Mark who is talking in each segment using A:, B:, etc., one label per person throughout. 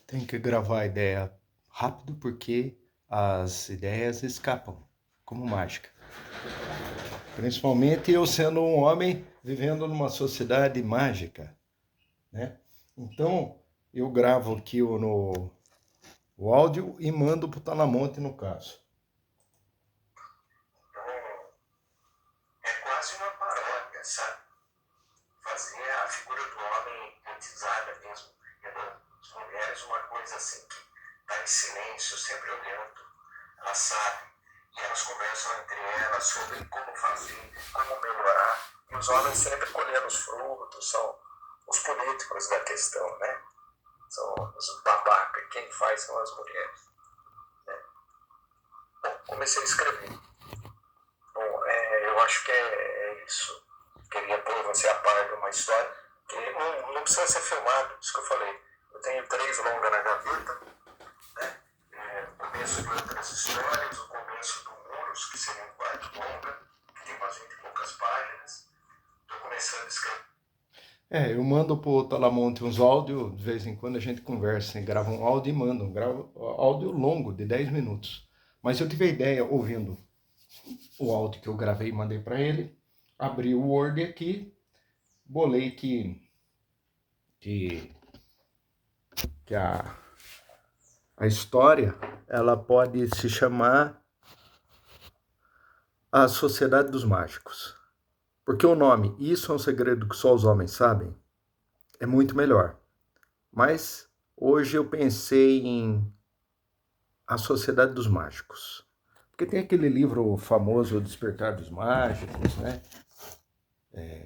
A: Tem que gravar a ideia rápido porque as ideias escapam, como mágica. Principalmente eu sendo um homem vivendo numa sociedade mágica, né? Então, eu gravo aqui o áudio e mando para o Talamonte, no caso.
B: É quase uma paródia, sabe? Fazer a figura do homem politizada mesmo. E das mulheres uma coisa assim que está em silêncio, sempre olhando, ela sabe. E elas conversam entre elas sobre como fazer, como melhorar. E os homens sempre colhendo os frutos, são os políticos da questão, né? São os babacas, quem faz são as mulheres. Né? Bom, comecei a escrever. Bom, eu acho que é isso. Queria pôr você a par de uma história que não precisa ser filmado, isso que eu falei. Eu tenho 3 longas na gaveta, né? O começo de outras histórias, o começo do Muros, que seria um quarto longa, que tem umas 20 e poucas páginas. Estou começando a escrever.
A: Eu mando pro Talamonte uns áudios, de vez em quando a gente conversa, grava um áudio e manda, gravo áudio longo, de 10 minutos. Mas eu tive a ideia, ouvindo o áudio que eu gravei e mandei para ele, abri o Word aqui, bolei que, que a história ela pode se chamar A Sociedade dos Mágicos. Porque o nome, Isso é um Segredo que Só os Homens Sabem, é muito melhor. Mas hoje eu pensei em A Sociedade dos Mágicos. Porque tem aquele livro famoso, O Despertar dos Mágicos, né?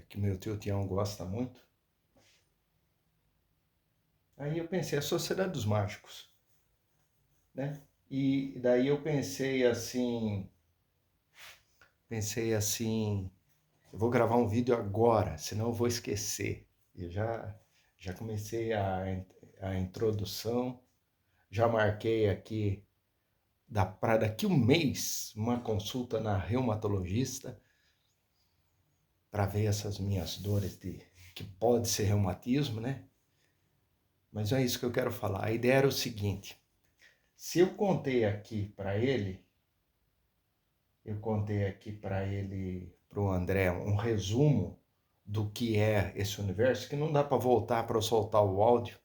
A: Que meu tio Tião gosta muito. Aí eu pensei, A Sociedade dos Mágicos, né? E daí eu pensei assim, eu vou gravar um vídeo agora, senão eu vou esquecer. Eu já comecei a introdução, já marquei aqui para daqui um mês uma consulta na reumatologista para ver essas minhas dores que pode ser reumatismo, né? Mas não é isso que eu quero falar. A ideia era o seguinte: se eu contei aqui para ele, para o André, um resumo do que é esse universo, que não dá para voltar para soltar o áudio,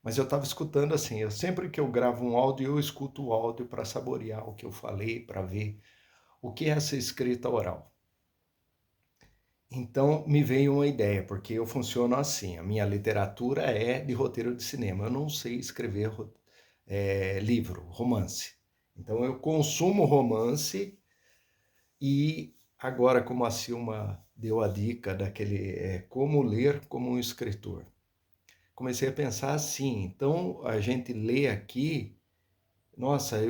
A: mas eu estava escutando assim, sempre que eu gravo um áudio, eu escuto o áudio para saborear o que eu falei, para ver o que é essa escrita oral. Então me veio uma ideia, porque eu funciono assim, a minha literatura é de roteiro de cinema, eu não sei escrever livro, romance. Então eu consumo romance e agora, como a Silma deu a dica daquele como ler como um escritor, comecei a pensar assim, então a gente lê aqui, nossa,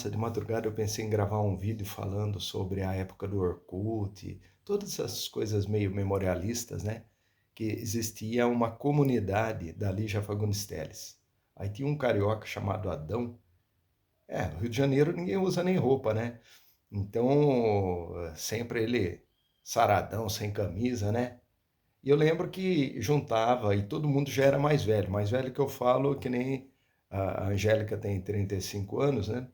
A: de madrugada eu pensei em gravar um vídeo falando sobre a época do Orkut, todas essas coisas meio memorialistas, né? Que existia uma comunidade da Lígia Fagundes Telles. Aí tinha um carioca chamado Adão. No Rio de Janeiro ninguém usa nem roupa, né? Então, sempre ele saradão, sem camisa, né? E eu lembro que juntava, e todo mundo já era mais velho que eu falo, que nem a Angélica tem 35 anos, né?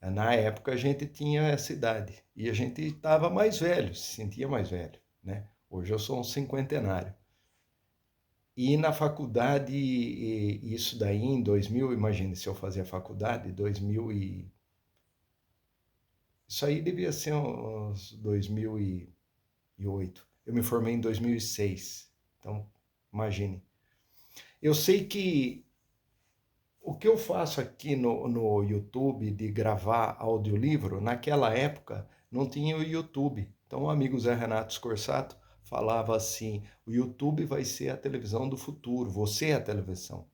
A: Na época a gente tinha essa idade, e a gente estava mais velho, se sentia mais velho, né? Hoje eu sou um cinquentenário. E na faculdade, isso daí em 2000, imagine se eu fazia faculdade, 2000 e... Isso aí devia ser uns 2008. Eu me formei em 2006. Então, imagine. Eu sei que o que eu faço aqui no YouTube de gravar audiolivro, naquela época não tinha o YouTube. Então o amigo Zé Renato Scorsato falava assim, o YouTube vai ser a televisão do futuro, você é a televisão.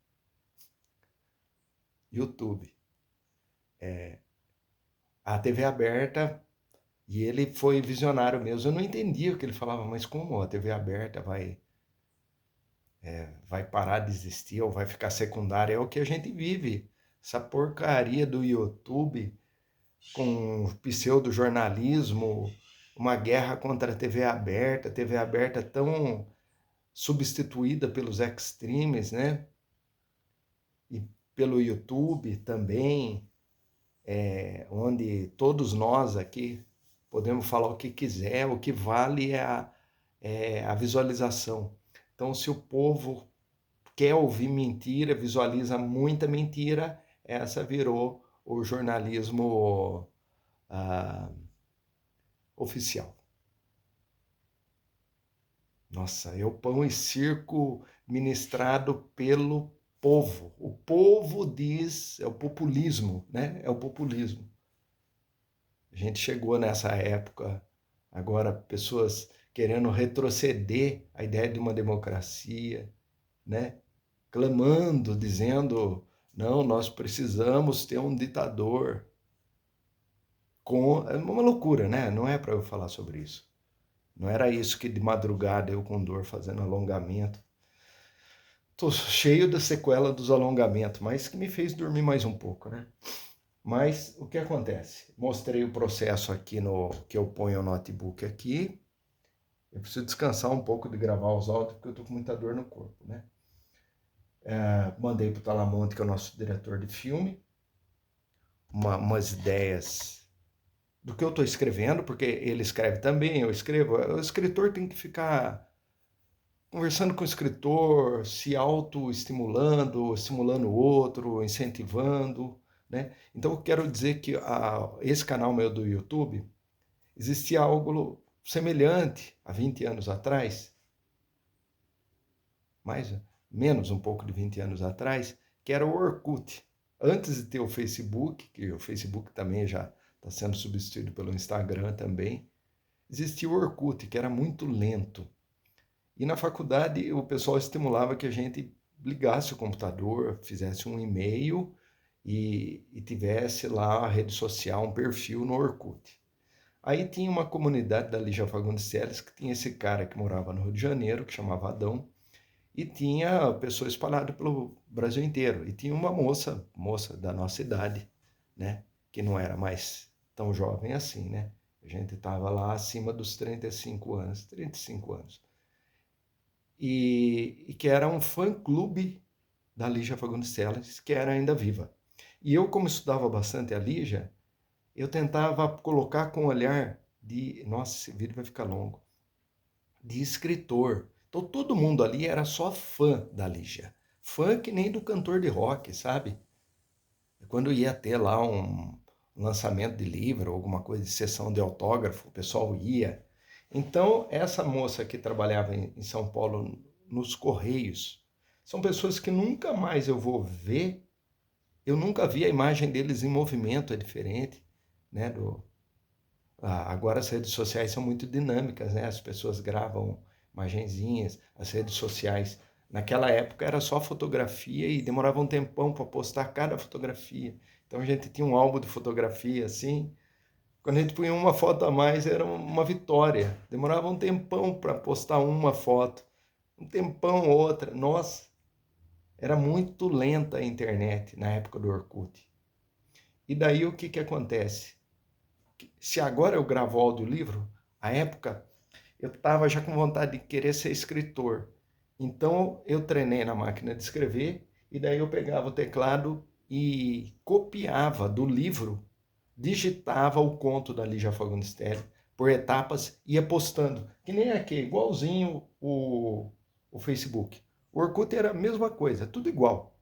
A: YouTube. A TV aberta, e ele foi visionário mesmo. Eu não entendia o que ele falava, mas como a TV aberta vai parar de existir ou vai ficar secundária? É o que a gente vive. Essa porcaria do YouTube com pseudo-jornalismo, uma guerra contra a TV aberta tão substituída pelos extremes, né? pelo YouTube também, onde todos nós aqui podemos falar o que quiser, o que vale é a visualização. Então, se o povo quer ouvir mentira, visualiza muita mentira, essa virou o jornalismo oficial. Nossa, é o pão e circo ministrado pelo povo. O povo diz, é o populismo, né? É o populismo. A gente chegou nessa época, agora pessoas querendo retroceder a ideia de uma democracia, né? Clamando, dizendo, não, nós precisamos ter um ditador. É uma loucura, né? Não é para eu falar sobre isso. Não era isso que de madrugada eu com dor fazendo alongamento. Tô cheio da sequela dos alongamentos, mas que me fez dormir mais um pouco, né? Mas o que acontece? Mostrei o processo aqui no que eu ponho o notebook aqui. Eu preciso descansar um pouco de gravar os áudios porque eu tô com muita dor no corpo, né? Mandei pro Talamonte, que é o nosso diretor de filme, umas ideias do que eu estou escrevendo, porque ele escreve também, eu escrevo. O escritor tem que ficar conversando com o escritor, se autoestimulando, estimulando o outro, incentivando, né? Então eu quero dizer que esse canal meu do YouTube, existia algo semelhante há 20 anos atrás, menos um pouco de 20 anos atrás, que era o Orkut. Antes de ter o Facebook, que o Facebook também já está sendo substituído pelo Instagram também, existia o Orkut, que era muito lento. E na faculdade o pessoal estimulava que a gente ligasse o computador, fizesse um e-mail e tivesse lá a rede social, um perfil no Orkut. Aí tinha uma comunidade da Lígia Fagundes Telles, que tinha esse cara que morava no Rio de Janeiro, que chamava Adão, e tinha pessoas espalhadas pelo Brasil inteiro. E tinha uma moça da nossa idade, né, que não era mais tão jovem assim, né? A gente estava lá acima dos 35 anos. E que era um fã-clube da Lígia Fagundes Telles, que era ainda viva. E eu, como estudava bastante a Lígia, eu tentava colocar com o olhar de... Nossa, esse vídeo vai ficar longo. De escritor. Então todo mundo ali era só fã da Lígia. Fã que nem do cantor de rock, sabe? Quando ia ter lá um lançamento de livro, alguma coisa de sessão de autógrafo, o pessoal ia. Então, essa moça que trabalhava em São Paulo nos Correios, são pessoas que nunca mais eu vou ver, eu nunca vi a imagem deles em movimento, é diferente, né? Agora as redes sociais são muito dinâmicas, né? As pessoas gravam imagenzinhas, as redes sociais. Naquela época era só fotografia e demorava um tempão para postar cada fotografia. Então a gente tinha um álbum de fotografia assim. Quando a gente punha uma foto a mais era uma vitória. Demorava um tempão para postar uma foto, um tempão outra. Nossa, era muito lenta a internet na época do Orkut. E daí o que acontece? Se agora eu gravo audiolivro, a época eu estava já com vontade de querer ser escritor. Então eu treinei na máquina de escrever e daí eu pegava o teclado e copiava do livro, digitava o conto da Lígia Fagundes Telles por etapas e ia postando. Que nem aqui, igualzinho o Facebook. O Orkut era a mesma coisa, tudo igual.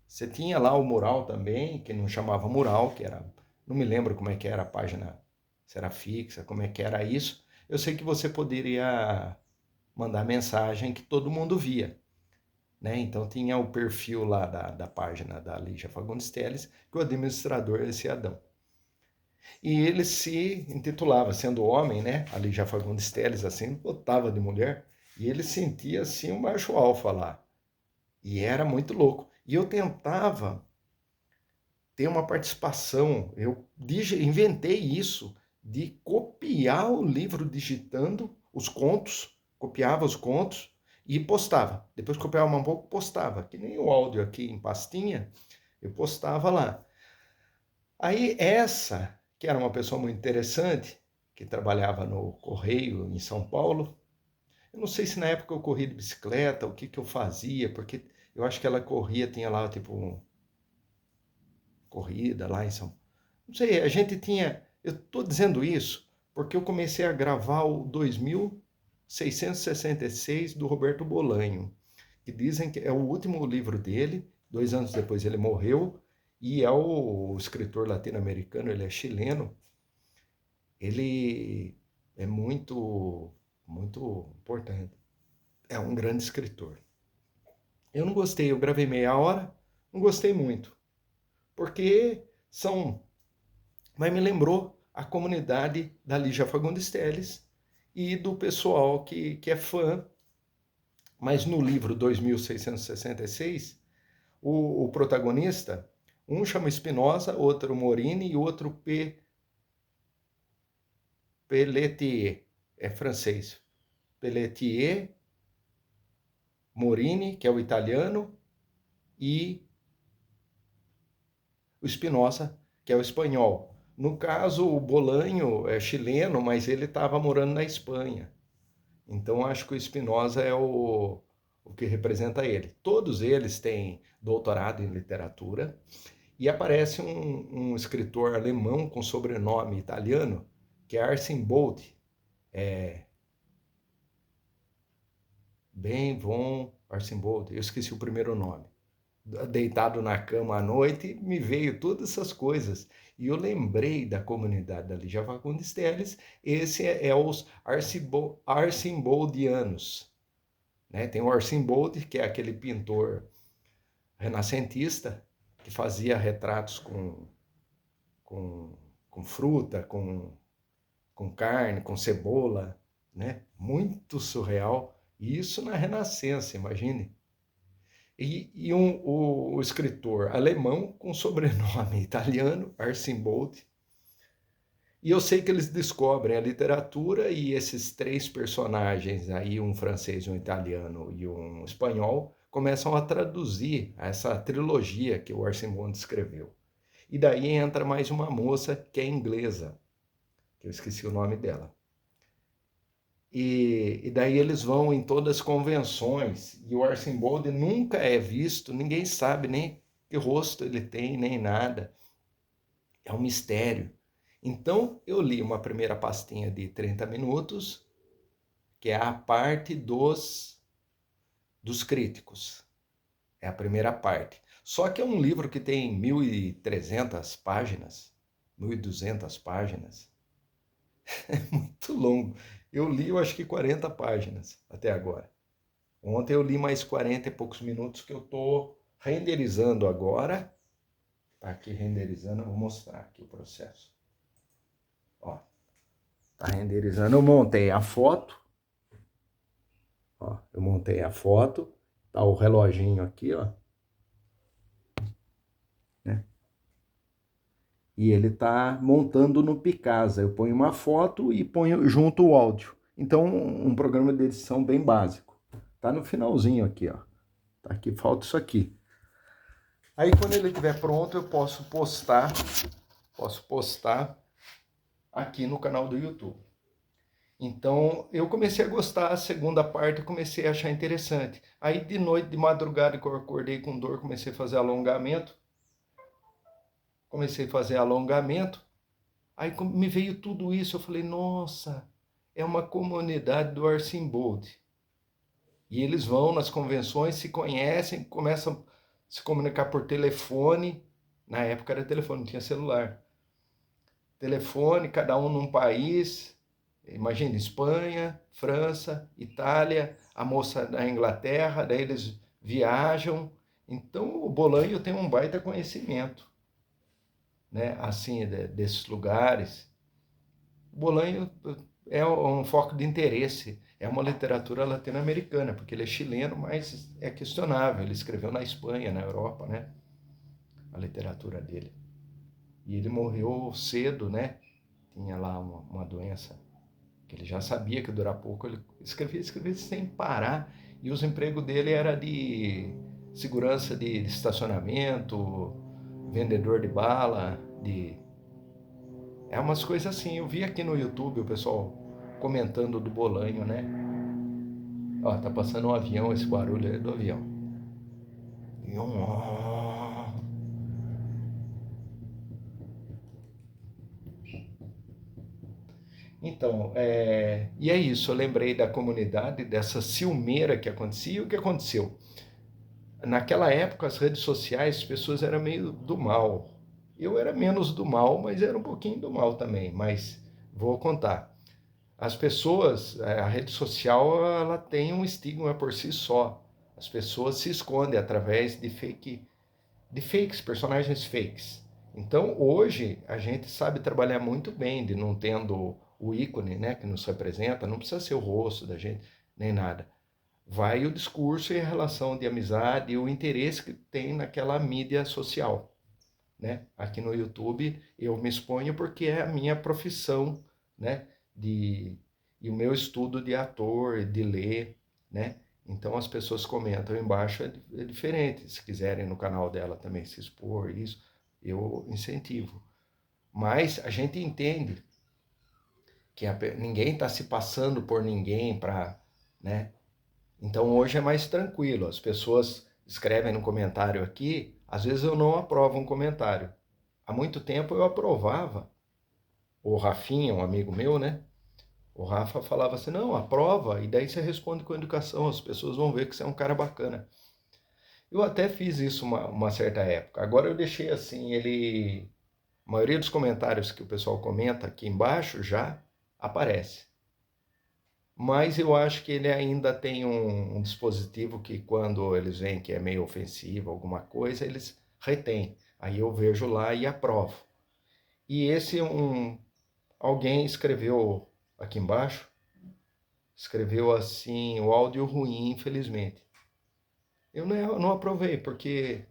A: Você tinha lá o mural também, que não chamava mural, que era... Não me lembro como é que era a página, se era fixa, como é que era isso. Eu sei que você poderia mandar mensagem que todo mundo via, né? Então tinha o perfil lá da página da Lígia Fagundes Telles, que o administrador era esse Adão. E ele se intitulava, sendo homem, né? A Lígia Fagundes Telles, assim, botava de mulher, e ele sentia, assim, um macho alfa lá. E era muito louco. E eu tentava ter uma participação, eu inventei isso, de copiar o livro digitando os contos, copiava os contos e postava. Depois copiava um pouco, postava. Que nem o áudio aqui em pastinha, eu postava lá. Aí essa, que era uma pessoa muito interessante, que trabalhava no Correio em São Paulo, eu não sei se na época eu corria de bicicleta, o que eu fazia, porque eu acho que ela corria, tinha lá tipo corrida lá em São... Não sei, a gente tinha... Eu estou dizendo isso porque eu comecei a gravar o 2666 do Roberto Bolanho, que dizem que é o último livro dele, 2 anos depois ele morreu, e é o escritor latino-americano, ele é chileno, ele é muito, muito importante, é um grande escritor. Eu não gostei, eu gravei meia hora, não gostei muito, porque são... Mas me lembrou a comunidade da Lígia Fagundes Telles e do pessoal que é fã. Mas no livro 2666, o protagonista, um chama Spinoza, outro Morini e outro Pelletier, é francês. Pelletier, Morini, que é o italiano, e o Spinoza, que é o espanhol. No caso, o Bolanho é chileno, mas ele estava morando na Espanha. Então, acho que o Spinoza é o que representa ele. Todos eles têm doutorado em literatura e aparece um escritor alemão com sobrenome italiano, que é Arcimbold, Ben von Arcimbold, eu esqueci o primeiro nome. Deitado na cama à noite, me veio todas essas coisas. E eu lembrei da comunidade da Lígia Fagundes Telles, esse é os Arcimboldianos. Né? Tem o Arcimbold, que é aquele pintor renascentista, que fazia retratos com fruta, com carne, com cebola, né? Muito surreal. E isso na Renascença, imagine. E o escritor alemão com sobrenome italiano, Arcimbold. E eu sei que eles descobrem a literatura e esses três personagens aí, um francês, um italiano e um espanhol, começam a traduzir essa trilogia que o Arcimbold escreveu. E daí entra mais uma moça que é inglesa, que eu esqueci o nome dela. E daí eles vão em todas as convenções, e o Arcimbold nunca é visto, ninguém sabe nem que rosto ele tem, nem nada. É um mistério. Então eu li uma primeira pastinha de 30 minutos, que é a parte dos críticos. É a primeira parte. Só que é um livro que tem 1.300 páginas, 1.200 páginas. É muito longo. Eu li, eu acho que 40 páginas até agora. Ontem eu li mais 40 e poucos minutos que eu estou renderizando agora. Está aqui renderizando, eu vou mostrar aqui o processo. Ó, tá renderizando, eu montei a foto. Ó, eu montei a foto. Tá o reloginho aqui, ó. Né? E ele tá montando no Picasa. Eu ponho uma foto e ponho junto o áudio. Então, um programa de edição bem básico. Tá no finalzinho aqui, ó. Tá aqui, falta isso aqui. Aí, quando ele estiver pronto, eu posso postar aqui no canal do YouTube. Então, eu comecei a gostar, a segunda parte eu comecei a achar interessante. Aí, de noite, de madrugada, que eu acordei com dor, comecei a fazer alongamento. Aí me veio tudo isso, eu falei, nossa, é uma comunidade do Arcimbold. E eles vão nas convenções, se conhecem, começam a se comunicar por telefone. Na época era telefone, não tinha celular. Telefone, cada um num país. Imagina, Espanha, França, Itália, a moça da Inglaterra, daí eles viajam. Então o Bolanho tem um baita conhecimento, né, assim, desses lugares. O Bolanho é um foco de interesse, é uma literatura latino-americana, porque ele é chileno, mas é questionável. Ele escreveu na Espanha, na Europa, né, a literatura dele. E ele morreu cedo, né, tinha lá uma doença que ele já sabia que ia durar pouco. Ele escrevia sem parar, e os empregos dele era de segurança de estacionamento, vendedor de bala, é umas coisas assim. Eu vi aqui no YouTube o pessoal comentando do Bolanho, né? Ó, tá passando um avião, esse barulho é do avião. Então, e é isso, eu lembrei da comunidade, dessa ciumeira que acontecia, e o que aconteceu? Naquela época, as redes sociais, as pessoas eram meio do mal. Eu era menos do mal, mas era um pouquinho do mal também, mas vou contar. As pessoas, a rede social, ela tem um estigma por si só. As pessoas se escondem através de fakes, personagens fakes. Então, hoje, a gente sabe trabalhar muito bem de não tendo o ícone, né, que nos representa, não precisa ser o rosto da gente, nem nada. Vai o discurso e a relação de amizade e o interesse que tem naquela mídia social, né? Aqui no YouTube eu me exponho porque é a minha profissão, né? De, e o meu estudo de ator, de ler, né? Então as pessoas comentam embaixo, é diferente. Se quiserem no canal dela também se expor, isso, eu incentivo. Mas a gente entende que ninguém está se passando por ninguém para, né? Então hoje é mais tranquilo. As pessoas escrevem no comentário aqui, às vezes eu não aprovo um comentário. Há muito tempo eu aprovava. O Rafinha, um amigo meu, né? O Rafa falava assim: não, aprova, e daí você responde com educação, as pessoas vão ver que você é um cara bacana. Eu até fiz isso uma certa época. Agora eu deixei assim, ele. A maioria dos comentários que o pessoal comenta aqui embaixo já aparece. Mas eu acho que ele ainda tem um dispositivo que quando eles veem que é meio ofensivo, alguma coisa, eles retêm. Aí eu vejo lá e aprovo. E esse alguém escreveu aqui embaixo, escreveu assim, o áudio ruim, infelizmente. Eu não aprovei, porque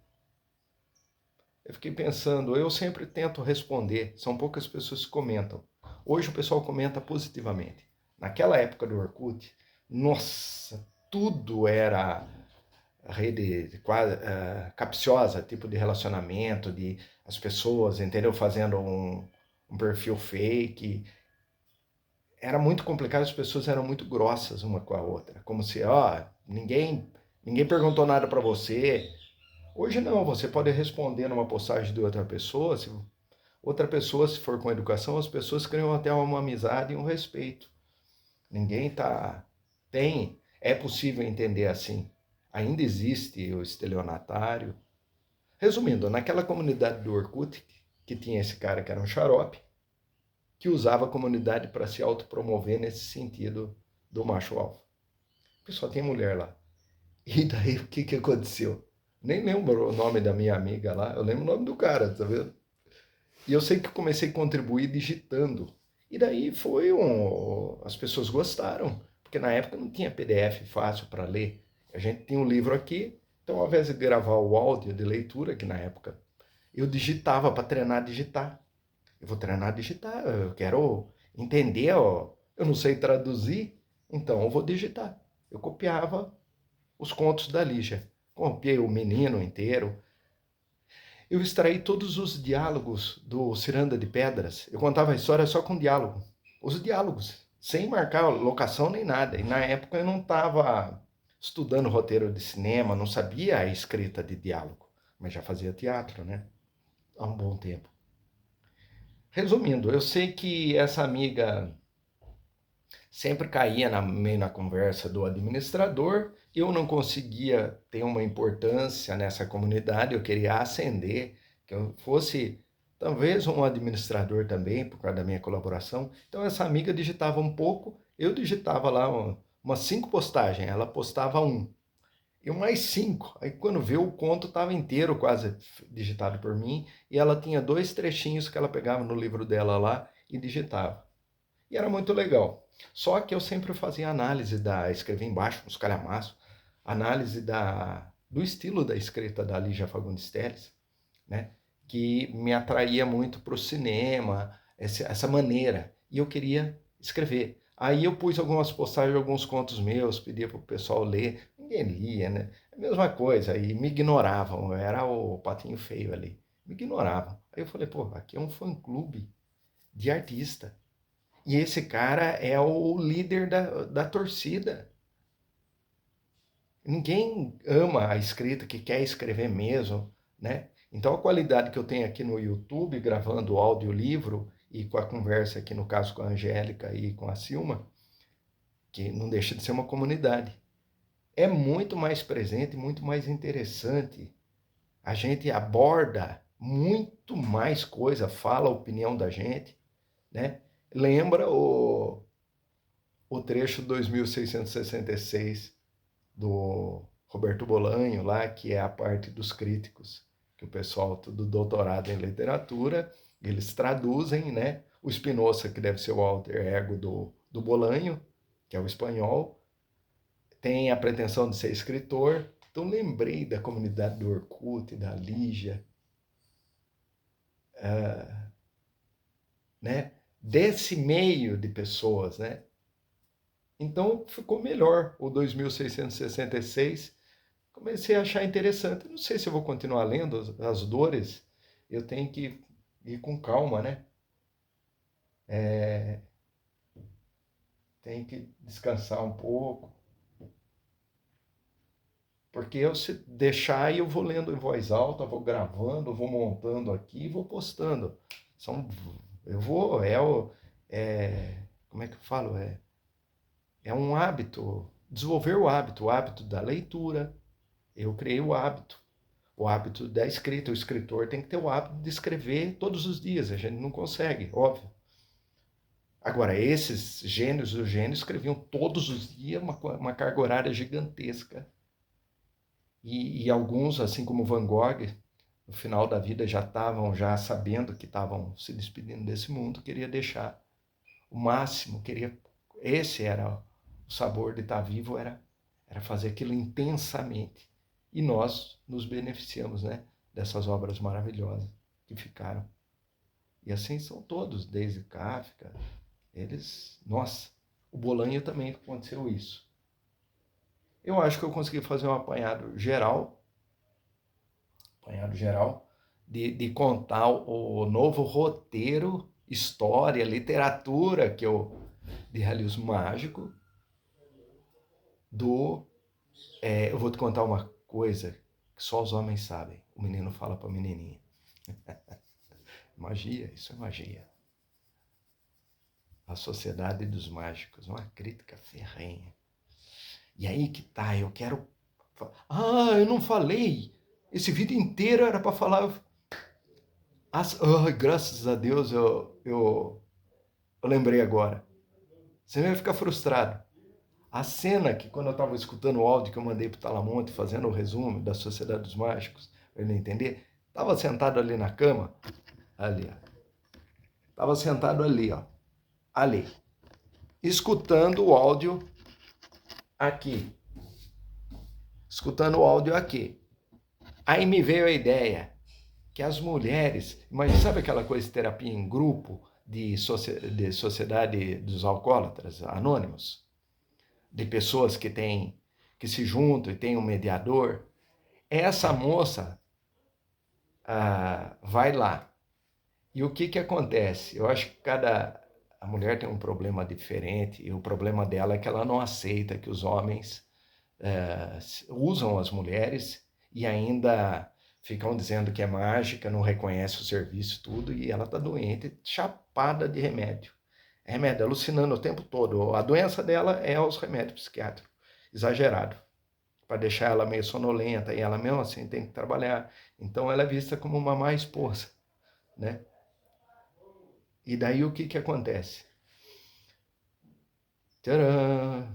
A: eu fiquei pensando, eu sempre tento responder, são poucas pessoas que comentam. Hoje o pessoal comenta positivamente. Naquela época do Orkut, nossa, tudo era rede quase capciosa, tipo de relacionamento, de as pessoas, entendeu? Fazendo um perfil fake. Era muito complicado, as pessoas eram muito grossas uma com a outra, como se, ó, ninguém perguntou nada para você. Hoje não, você pode responder numa postagem de outra pessoa, se outra pessoa, se for com educação, as pessoas criam até uma amizade e um respeito. Ninguém tá é possível entender assim. Ainda existe o estelionatário. Resumindo, naquela comunidade do Orkut, que tinha esse cara que era um xarope, que usava a comunidade para se autopromover nesse sentido do macho alfa. Porque só tem mulher lá. E daí o que aconteceu? Nem lembro o nome da minha amiga lá, eu lembro o nome do cara, tá vendo? E eu sei que comecei a contribuir digitando. E daí as pessoas gostaram, porque na época não tinha PDF fácil para ler. A gente tinha um livro aqui, então ao invés de gravar o áudio de leitura, que na época eu digitava para treinar a digitar. Eu vou treinar a digitar, eu quero entender, ó, eu não sei traduzir, então eu vou digitar. Eu copiava os contos da Lígia, copiei o menino inteiro. Eu extraí todos os diálogos do Ciranda de Pedras. Eu contava a história só com diálogo. Os diálogos, sem marcar locação nem nada. E na época eu não estava estudando roteiro de cinema, não sabia a escrita de diálogo, mas já fazia teatro, né? Há um bom tempo. Resumindo, eu sei que essa amiga sempre caía meio na conversa do administrador, eu não conseguia ter uma importância nessa comunidade, eu queria ascender, que eu fosse talvez um administrador também, por causa da minha colaboração. Então essa amiga digitava um pouco, eu digitava lá umas 5 postagens, ela postava um. E mais 5. Aí quando vê o conto estava inteiro quase digitado por mim, e ela tinha 2 trechinhos que ela pegava no livro dela lá e digitava. E era muito legal. Só que eu sempre fazia análise escrevi embaixo, nos calhamaços, análise do estilo da escrita da Lígia Fagundes Telles, né? Que me atraía muito para o cinema, essa maneira. E eu queria escrever. Aí eu pus algumas postagens, alguns contos meus, pedia para o pessoal ler. Ninguém lia, né? A mesma coisa. E me ignoravam. Eu era o patinho feio ali. Me ignoravam. Aí eu falei, pô, aqui é um fã-clube de artista. E esse cara é o líder da torcida. Ninguém ama a escrita, que quer escrever mesmo, né? Então a qualidade que eu tenho aqui no YouTube, gravando audiolivro e com a conversa aqui, no caso, com a Angélica e com a Silma, que não deixa de ser uma comunidade. É muito mais presente, muito mais interessante. A gente aborda muito mais coisa, fala a opinião da gente, né? Lembra o trecho 2666 do Roberto Bolanho lá, que é a parte dos críticos, que o pessoal do doutorado em literatura, eles traduzem, né? O Spinoza, que deve ser o alter ego do Bolanho, que é o espanhol, tem a pretensão de ser escritor. Então lembrei da comunidade do Orkut, da Lígia, né? Desse meio de pessoas, né? Então ficou melhor o 2666. Comecei a achar interessante. Não sei se eu vou continuar lendo as dores. Eu tenho que ir com calma, né? Tem que descansar um pouco. Porque eu se deixar eu vou lendo em voz alta, vou gravando, vou montando aqui e vou postando. Eu vou, como é que eu falo? É um hábito, desenvolver o hábito da leitura. Eu criei o hábito da escrita. O escritor tem que ter o hábito de escrever todos os dias. A gente não consegue, óbvio. Agora, esses gênios, os gênios escreviam todos os dias uma carga horária gigantesca. E alguns, assim como Van Gogh, no final da vida já estavam sabendo que estavam se despedindo desse mundo, queria deixar o máximo, esse era o sabor de estar vivo, era fazer aquilo intensamente. E nós nos beneficiamos, né, dessas obras maravilhosas que ficaram. E assim são todos, desde Kafka, nossa, o Bolanho também aconteceu isso. Eu acho que eu consegui fazer um apanhado geral de contar o novo roteiro, história, literatura de Realismo Mágico. Eu vou te contar uma coisa que só os homens sabem. O menino fala para a menininha. Magia, isso é magia. A Sociedade dos Mágicos, uma crítica ferrenha. E aí que tá, eu quero... eu não falei! Esse vídeo inteiro era para falar... graças a Deus eu lembrei agora. Você vai ficar frustrado. A cena que, quando eu estava escutando o áudio que eu mandei para o Talamonte, fazendo o resumo da Sociedade dos Mágicos, para ele entender, estava sentado ali na cama, ali, ó. Estava sentado ali, ó. Ali. Escutando o áudio aqui. Escutando o áudio aqui. Aí me veio a ideia que as mulheres... Mas sabe aquela coisa de terapia em grupo, de sociedade dos alcoólatras anônimos? De pessoas que se juntam e tem um mediador. Essa moça vai lá. E o que acontece? Eu acho que a mulher tem um problema diferente, e o problema dela é que ela não aceita que os homens usam as mulheres e ainda ficam dizendo que é mágica, não reconhece o serviço, tudo, e ela está doente, chapada de remédio. Remédio, alucinando o tempo todo. A doença dela é os remédios psiquiátricos, exagerado, para deixar ela meio sonolenta, e ela mesmo assim tem que trabalhar. Então ela é vista como uma má esposa, né? E daí o que acontece? Tcharam!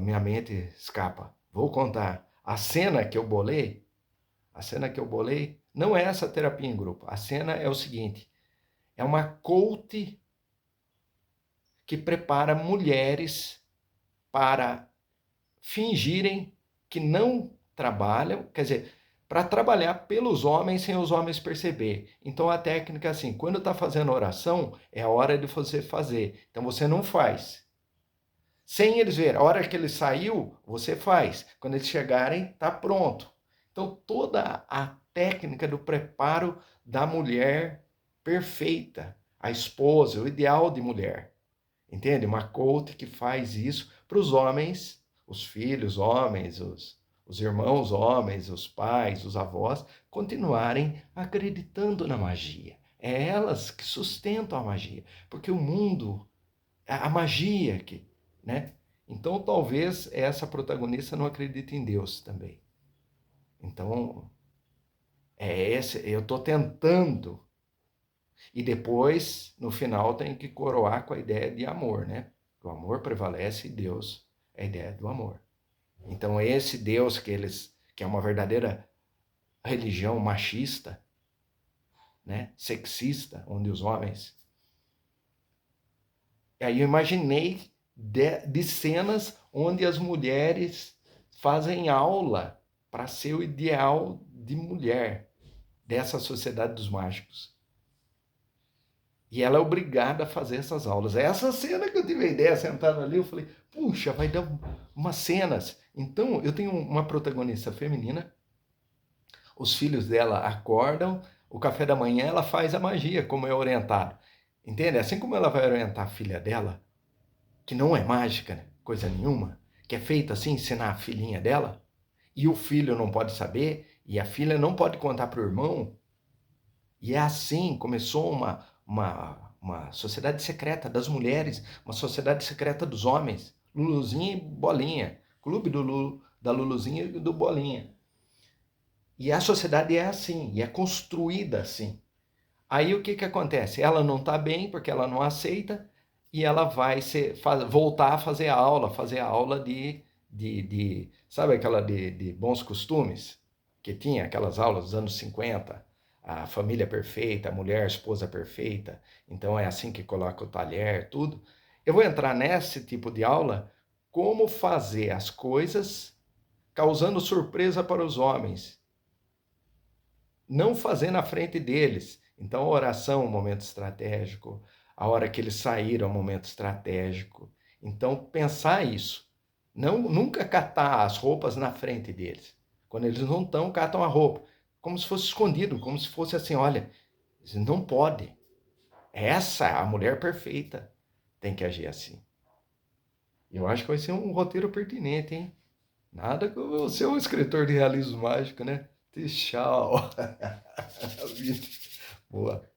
A: Minha mente escapa. Vou contar. A cena que eu bolei não é essa terapia em grupo. A cena é o seguinte: é uma coach que prepara mulheres para fingirem que não trabalham, quer dizer, para trabalhar pelos homens sem os homens perceber. Então a técnica é assim: quando está fazendo oração, é a hora de você fazer. Então você não faz. Sem eles verem. A hora que ele saiu, você faz. Quando eles chegarem, está pronto. Então toda a técnica do preparo da mulher perfeita, a esposa, o ideal de mulher. Entende? Uma coach que faz isso para os homens, os filhos homens, os irmãos homens, os pais, os avós, continuarem acreditando na magia. É elas que sustentam a magia, porque o mundo, a magia que, né? Então talvez essa protagonista não acredite em Deus também. Então eu estou tentando. E depois, no final, tem que coroar com a ideia de amor, né? O amor prevalece e Deus é a ideia do amor. Então, esse Deus que é uma verdadeira religião machista, né? Sexista, onde os homens. Aí eu imaginei de cenas onde as mulheres fazem aula para ser o ideal de mulher dessa sociedade dos mágicos. E ela é obrigada a fazer essas aulas. Essa cena que eu tive a ideia, sentado ali, eu falei, puxa, vai dar umas cenas. Então, eu tenho uma protagonista feminina, os filhos dela acordam, o café da manhã ela faz a magia, como é orientado. Entende? Assim como ela vai orientar a filha dela, que não é mágica, né? Coisa nenhuma, que é feita assim, ensinar a filhinha dela, e o filho não pode saber, e a filha não pode contar para o irmão. E é assim, começou uma sociedade secreta das mulheres, uma sociedade secreta dos homens, Luluzinha e Bolinha, clube da Luluzinha e do Bolinha. E a sociedade é assim, e é construída assim. Aí o que acontece? Ela não está bem porque ela não aceita e ela vai voltar a fazer a aula sabe aquela de bons costumes? Que tinha aquelas aulas dos anos 50, a família perfeita, a mulher, a esposa perfeita, então é assim que coloca o talher, tudo. Eu vou entrar nesse tipo de aula, como fazer as coisas causando surpresa para os homens, não fazer na frente deles. Então, a oração é um momento estratégico, a hora que eles saíram é um momento estratégico. Então, pensar isso. Não, nunca catar as roupas na frente deles. Quando eles não estão, catam a roupa. Como se fosse escondido, como se fosse assim, olha, não pode. Essa é a mulher perfeita. Tem que agir assim. Eu acho que vai ser um roteiro pertinente, hein? Nada que eu ser um escritor de realismo mágico, né? Tchau. Boa.